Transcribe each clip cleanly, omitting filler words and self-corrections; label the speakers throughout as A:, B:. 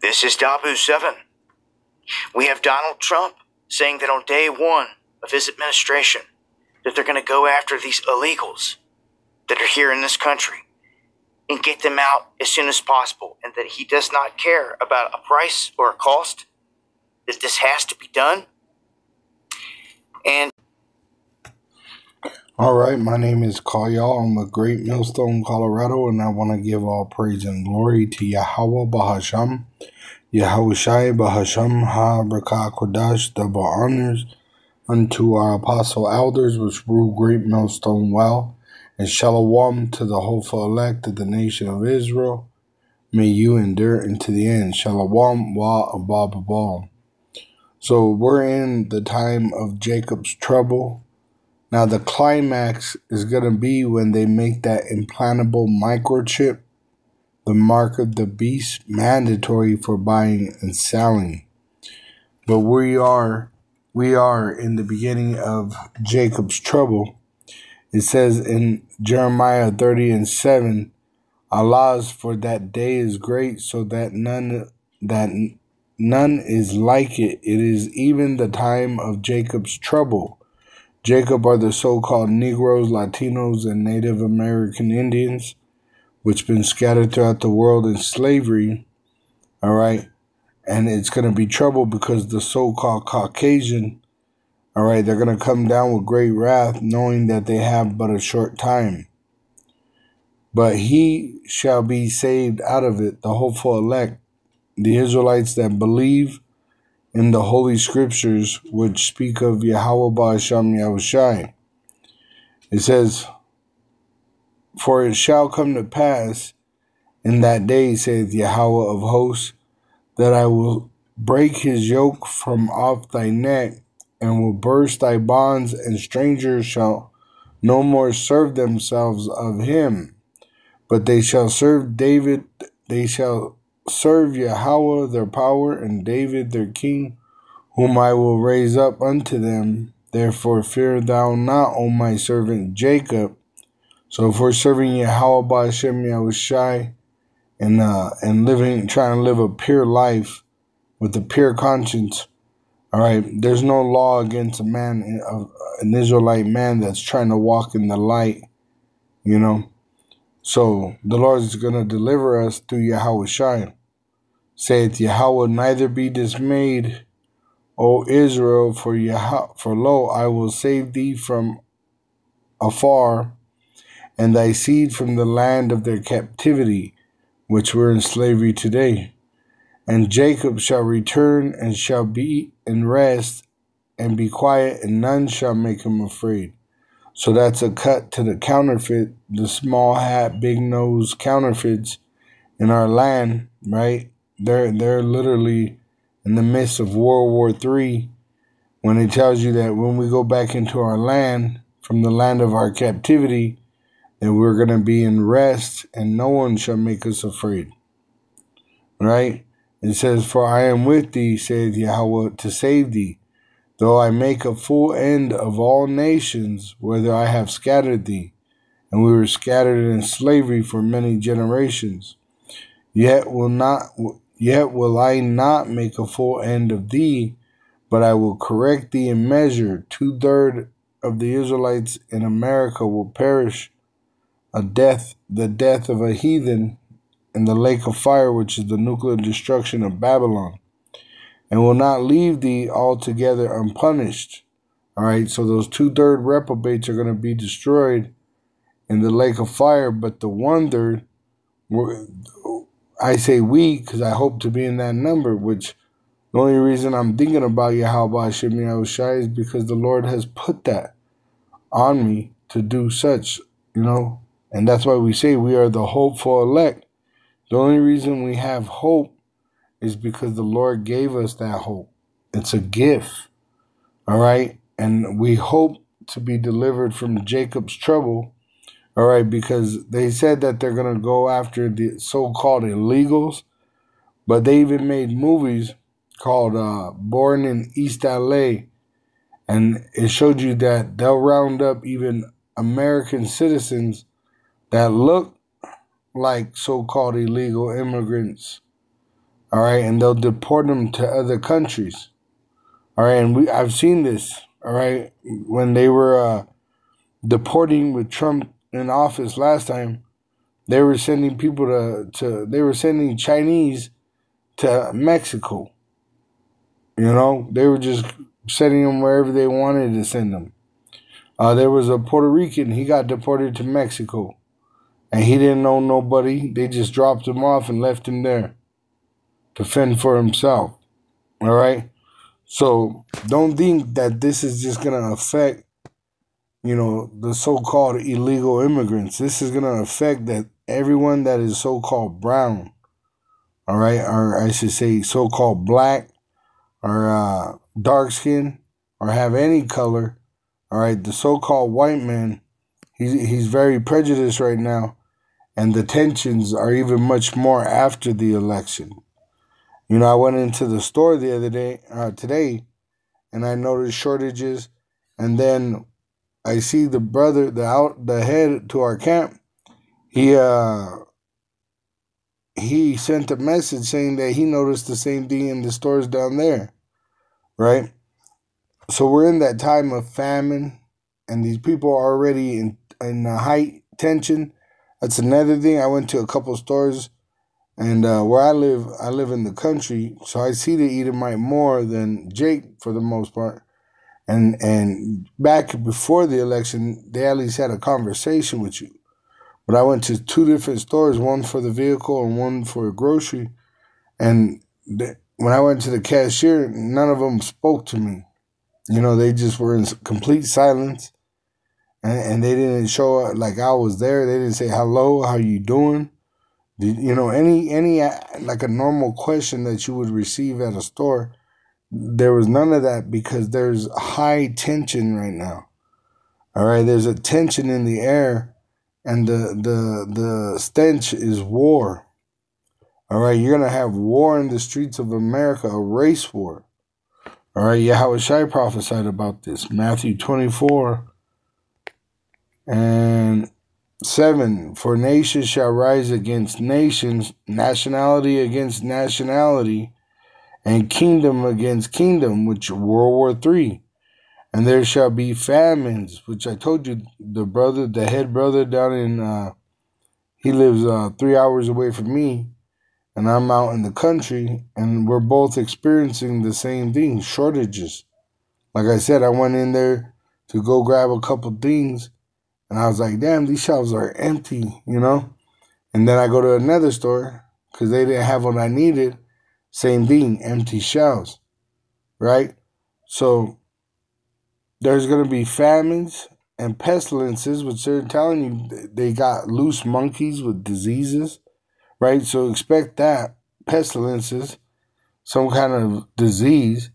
A: This is Dabu7. We have Donald Trump saying that on day one of his administration that they're going to go after these illegals that are here in this country and get them out as soon as possible, and that he does not care about a price or a cost, that this has to be done. And
B: all right, my name is Kyle. I'm with Great Millstone, Colorado, and I want to give all praise and glory to Yahweh Bahasham, Yahushai Bahasham Ha-Brakah Kodash, double honors unto our apostle elders which rule Great Millstone well, and shalom to the hopeful elect of the nation of Israel. May you endure into the end. Shalom wa abab. So we're in the time of Jacob's trouble. Now the climax is going to be when they make that implantable microchip, the mark of the beast, mandatory for buying and selling. But we are in the beginning of Jacob's trouble. It says in Jeremiah 30:7, Allah's for that day is great, so that none is like it. It is even the time of Jacob's trouble. Jacob are the so-called Negroes, Latinos, and Native American Indians, which been scattered throughout the world in slavery. All right. And it's going to be trouble because the so-called Caucasian, all right, they're going to come down with great wrath, knowing that they have but a short time. But he shall be saved out of it, the hopeful elect, the Israelites that believe in the Holy Scriptures, which speak of Yahweh Ba'asham Yahushai. It says, for it shall come to pass in that day, saith Yahweh of hosts, that I will break his yoke from off thy neck, and will burst thy bonds, and strangers shall no more serve themselves of him, but they shall serve David, they shall serve Yahweh their power, and David their king, whom I will raise up unto them. Therefore fear thou not, O my servant Jacob. So if we're serving Yahweh Ba'ashem Yahushai and trying to live a pure life with a pure conscience, all right, there's no law against an Israelite man that's trying to walk in the light, you know. So the Lord is going to deliver us through Yahushai. Saith Yahweh, neither be dismayed, O Israel, for lo, I will save thee from afar, and thy seed from the land of their captivity, which were in slavery today. And Jacob shall return, and shall be in rest, and be quiet, and none shall make him afraid. So that's a cut to the counterfeit, the small hat, big nose counterfeits in our land, right? They're literally in the midst of World War III, when it tells you that when we go back into our land, from the land of our captivity, that we're going to be in rest, and no one shall make us afraid. Right? It says, for I am with thee, saith Yahweh, to save thee, though I make a full end of all nations, whether I have scattered thee. And we were scattered in slavery for many generations. Yet will I not make a full end of thee, but I will correct thee in measure. 2/3 of the Israelites in America will perish the death of a heathen in the lake of fire, which is the nuclear destruction of Babylon, and will not leave thee altogether unpunished. All right, so those 2/3 reprobates are going to be destroyed in the lake of fire, but the 1/3, I say we, because I hope to be in that number, which the only reason I'm thinking about Yahweh Hashem Yahushai is because the Lord has put that on me to do such, you know, and that's why we say we are the hopeful elect. The only reason we have hope is because the Lord gave us that hope. It's a gift, all right, and we hope to be delivered from Jacob's trouble. All right, because they said that they're going to go after the so-called illegals, but they even made movies called Born in East LA, and it showed you that they'll round up even American citizens that look like so-called illegal immigrants, All right, and they'll deport them to other countries. All right, and I've seen this. All right, when they were deporting with Trump in office last time, they were sending people they were sending Chinese to Mexico. You know, they were just sending them wherever they wanted to send them. There was a Puerto Rican, he got deported to Mexico. And he didn't know nobody. They just dropped him off and left him there to fend for himself. All right? So don't think that this is just going to affect, the so-called illegal immigrants. This is going to affect that everyone that is so-called brown, all right, or I should say so-called black or dark skin or have any color, all right, the so-called white man, he's very prejudiced right now, and the tensions are even much more after the election. I went into the store the other day, today, and I noticed shortages, and then I see the brother, the head to our camp. He sent a message saying that he noticed the same thing in the stores down there, right? So we're in that time of famine, and these people are already in high tension. That's another thing. I went to a couple stores, and where I live in the country, so I see the Edomite more than Jake for the most part. And back before the election, they at least had a conversation with you. But I went to two different stores, one for the vehicle and one for grocery. And when I went to the cashier, none of them spoke to me. They just were in complete silence. And they didn't show up like I was there. They didn't say, hello, how you doing? Any like a normal question that you would receive at a store. There was none of that because there's high tension right now. All right, there's a tension in the air, and the stench is war. All right, you're gonna have war in the streets of America, a race war. All right, Yahushua prophesied about this. Matthew 24 and 7. For nation shall rise against nations, nationality against nationality, and kingdom against kingdom, which World War III. And there shall be famines, which I told you, the head brother down in, he lives 3 hours away from me, and I'm out in the country, and we're both experiencing the same thing, shortages. Like I said, I went in there to go grab a couple things, and I was like, damn, these shelves are empty, And then I go to another store, because they didn't have what I needed. Same thing, empty shelves, right? So there's going to be famines and pestilences, which they're telling you they got loose monkeys with diseases, right? So expect that, pestilences, some kind of disease,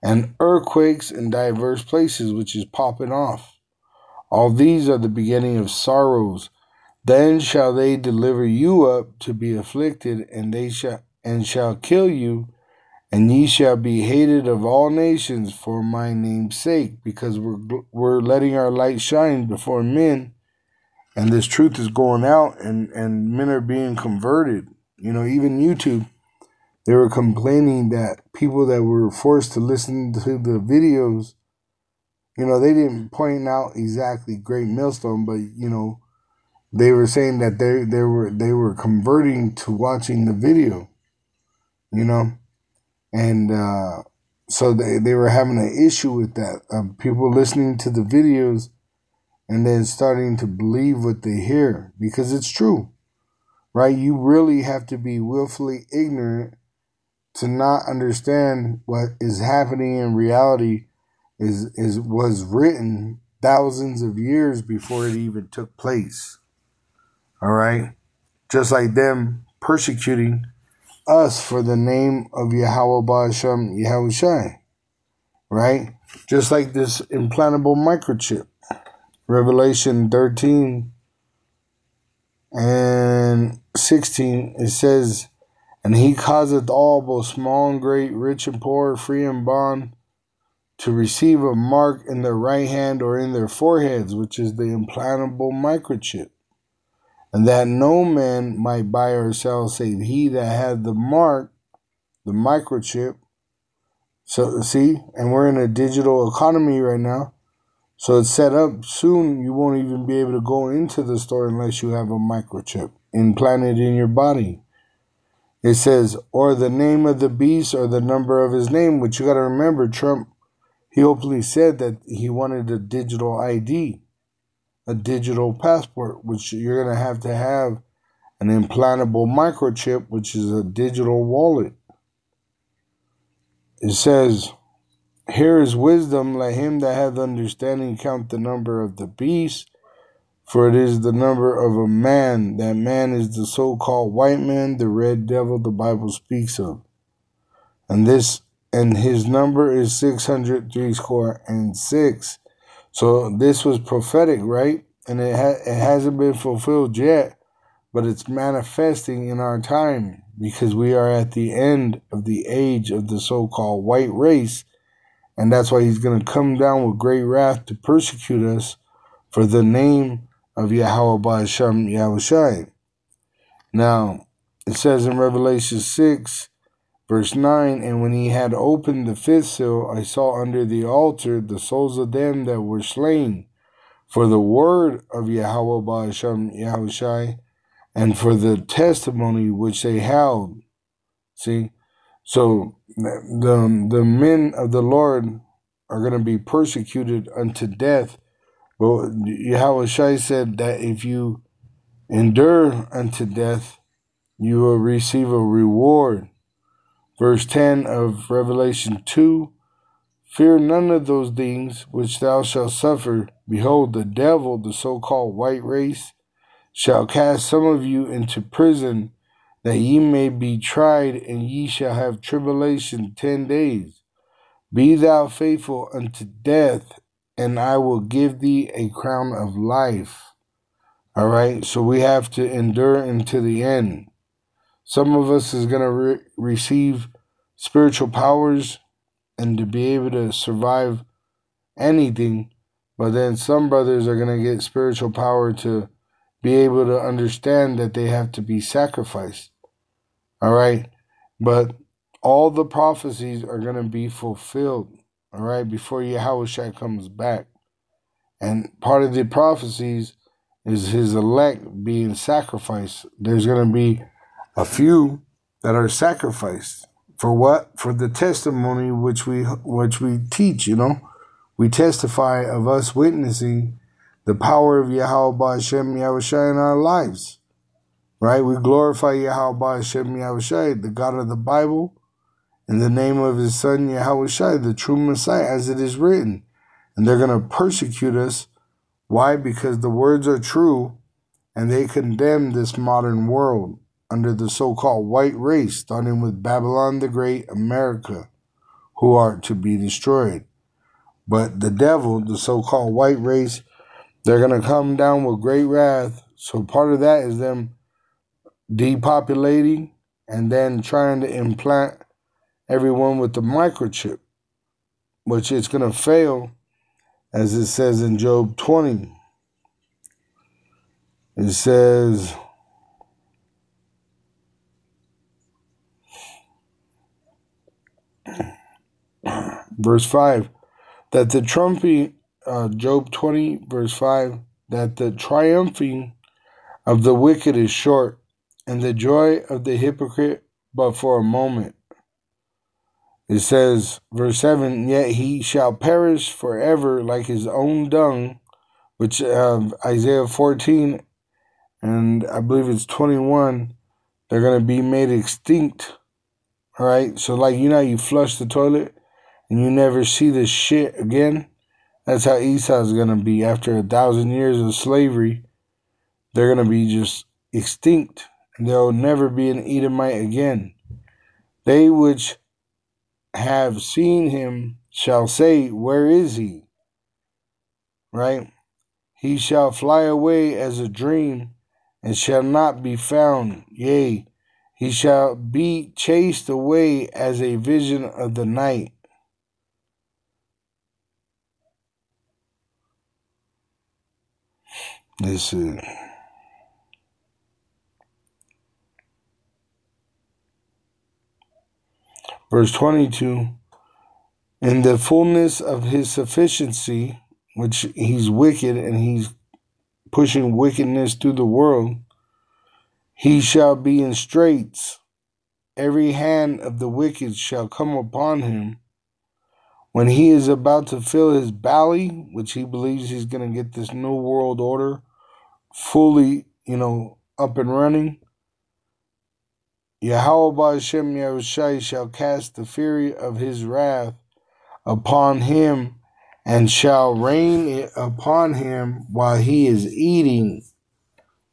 B: and earthquakes in diverse places, which is popping off. All these are the beginning of sorrows. Then shall they deliver you up to be afflicted, and shall kill you, and ye shall be hated of all nations for my name's sake, because we're letting our light shine before men, and this truth is going out, and men are being converted. Even YouTube, they were complaining that people that were forced to listen to the videos, they didn't point out exactly Great Millstone, but they were saying that they were converting to watching the video. And so they were having an issue with that, people listening to the videos and then starting to believe what they hear, because it's true, right? You really have to be willfully ignorant to not understand what is happening in reality was written thousands of years before it even took place. All right? Just like them persecuting us for the name of Yahweh Ba'Hashem Yahushai, right? Just like this implantable microchip. Revelation 13 and 16, it says, and he causeth all, both small and great, rich and poor, free and bond, to receive a mark in their right hand or in their foreheads, which is the implantable microchip. And that no man might buy or sell save he that had the mark the microchip. So see, and we're in a digital economy right now. So it's set up soon. You won't even be able to go into the store unless you have a microchip implanted in your body. It says, or the name of the beast or the number of his name, which you got to remember, Trump, he openly said that he wanted a digital ID, a digital passport, which you're going to have an implantable microchip, which is a digital wallet. It says, here is wisdom, let him that hath understanding count the number of the beast, for it is the number of a man. That man is the so-called white man, the red devil the Bible speaks of. And his number is 666. So this was prophetic, right? And it hasn't been fulfilled yet, but it's manifesting in our time because we are at the end of the age of the so-called white race. And that's why he's going to come down with great wrath to persecute us for the name of Yahweh Ba'Hashem Yahushai. Now, it says in Revelation 6, verse 9, and when he had opened the fifth seal, I saw under the altar the souls of them that were slain for the word of Yahweh Ba'Hashem Yahushai and for the testimony which they held. See? So the men of the Lord are going to be persecuted unto death. But Yahushua said that if you endure unto death, you will receive a reward. Verse 10 of Revelation 2, fear none of those things which thou shalt suffer. Behold, the devil, the so-called white race, shall cast some of you into prison, that ye may be tried, and ye shall have tribulation 10 days. Be thou faithful unto death, and I will give thee a crown of life. All right, so we have to endure until the end. Some of us is going to receive spiritual powers and to be able to survive anything, but then some brothers are going to get spiritual power to be able to understand that they have to be sacrificed. All right, but all the prophecies are going to be fulfilled, all right, before Yahushua comes back. And part of the prophecies is his elect being sacrificed. There's going to be a few that are sacrificed. For what? For the testimony which we teach, you know. We testify of us witnessing the power of Yahweh Ba'Hashem Yahushai in our lives. Right? We glorify Yahweh Ba'Hashem Yahushai, the God of the Bible, in the name of his son Yahushai, the true Messiah, as it is written. And they're going to persecute us. Why? Because the words are true, and they condemn this modern world under the so-called white race, starting with Babylon the Great, America, who are to be destroyed. But the devil, the so-called white race, they're going to come down with great wrath. So part of that is them depopulating and then trying to implant everyone with the microchip, which is going to fail, as it says in Job 20. It says, verse 5, that the trumping, Job 20, verse 5, that the triumphing of the wicked is short, and the joy of the hypocrite but for a moment. It says, verse 7, yet he shall perish forever like his own dung, which Isaiah 14, and I believe it's 21, they're going to be made extinct. All right, so like, you know, you flush the toilet and you never see this shit again. That's how Esau's going to be after 1,000 years of slavery. They're going to be just extinct, and there will never be an Edomite again. They which have seen him shall say, where is he? Right? He shall fly away as a dream, and shall not be found. Yea, he shall be chased away as a vision of the night. Listen. Verse 22, in the fullness of his sufficiency, which he's wicked and he's pushing wickedness through the world, he shall be in straits. Every hand of the wicked shall come upon him. When he is about to fill his belly, which he believes he's going to get this new world order fully, up and running, Yahweh Ba'ashem Yahushai shall cast the fury of his wrath upon him and shall rain it upon him while he is eating.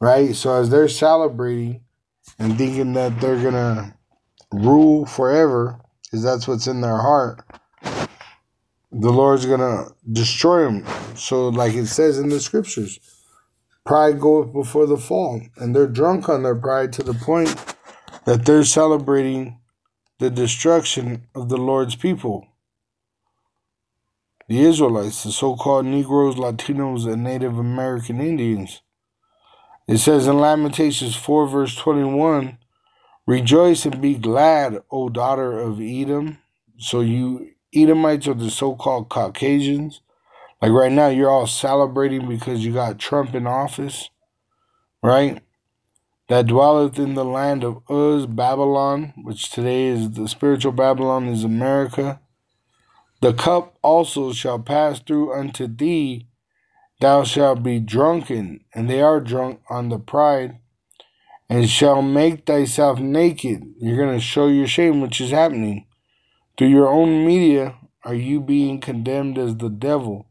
B: Right? So as they're celebrating and thinking that they're going to rule forever, because that's what's in their heart, the Lord's going to destroy them. So like it says in the scriptures, pride goeth before the fall. And they're drunk on their pride to the point that they're celebrating the destruction of the Lord's people. The Israelites, the so-called Negroes, Latinos, and Native American Indians. It says in Lamentations 4 verse 21, rejoice and be glad, O daughter of Edom. So you Edomites are the so-called Caucasians. Like right now, you're all celebrating because you got Trump in office, right? That dwelleth in the land of Uz, Babylon, which today is the spiritual Babylon is America. The cup also shall pass through unto thee. Thou shalt be drunken, and they are drunk on the pride, and shall make thyself naked. You're going to show your shame, which is happening. Through your own media are you being condemned as the devil.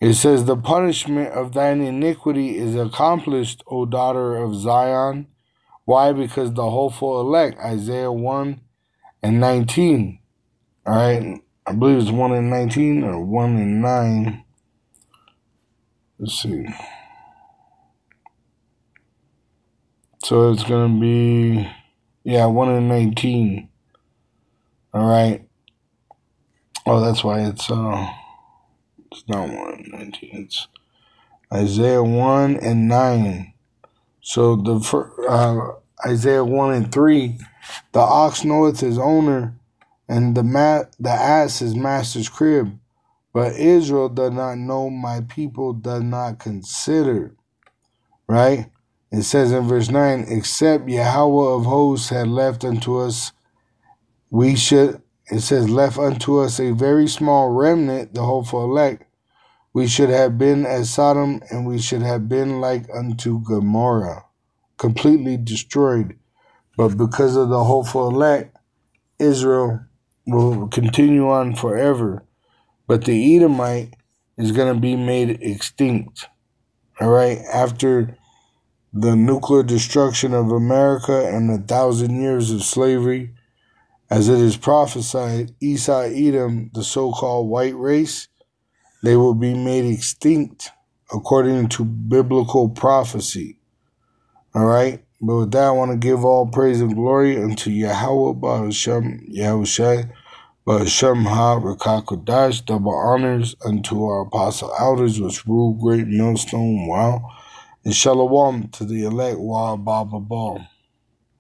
B: It says, the punishment of thine iniquity is accomplished, O daughter of Zion. Why? Because the hopeful elect, Isaiah 1 and 19. All right, I believe it's 1 and 19 or 1 and 9. Let's see. So it's going to be, 1 and 19. All right. Oh, that's why it's not 1 and 19. It's Isaiah 1 and 9. So the Isaiah 1 and 3, the ox knoweth his owner, and the ass his master's crib. But Israel does not know, my people does not consider. Right? It says in verse 9, except Yahweh of hosts had left unto us, it says, left unto us a very small remnant, the hopeful elect, we should have been as Sodom, and we should have been like unto Gomorrah, completely destroyed. But because of the hopeful elect, Israel will continue on forever. But the Edomite is going to be made extinct. All right? After the nuclear destruction of America and 1,000 years of slavery, as it is prophesied, Esau, Edom, the so-called white race, they will be made extinct according to biblical prophecy. All right? But with that, I want to give all praise and glory unto Yahweh, Ba'ashem, Yahushai, Ba'ashem Ha, Rakakodash, double honors unto our apostle elders, which rule great millstone, wow, and shalom to the elect, wa, ba, ba, ba.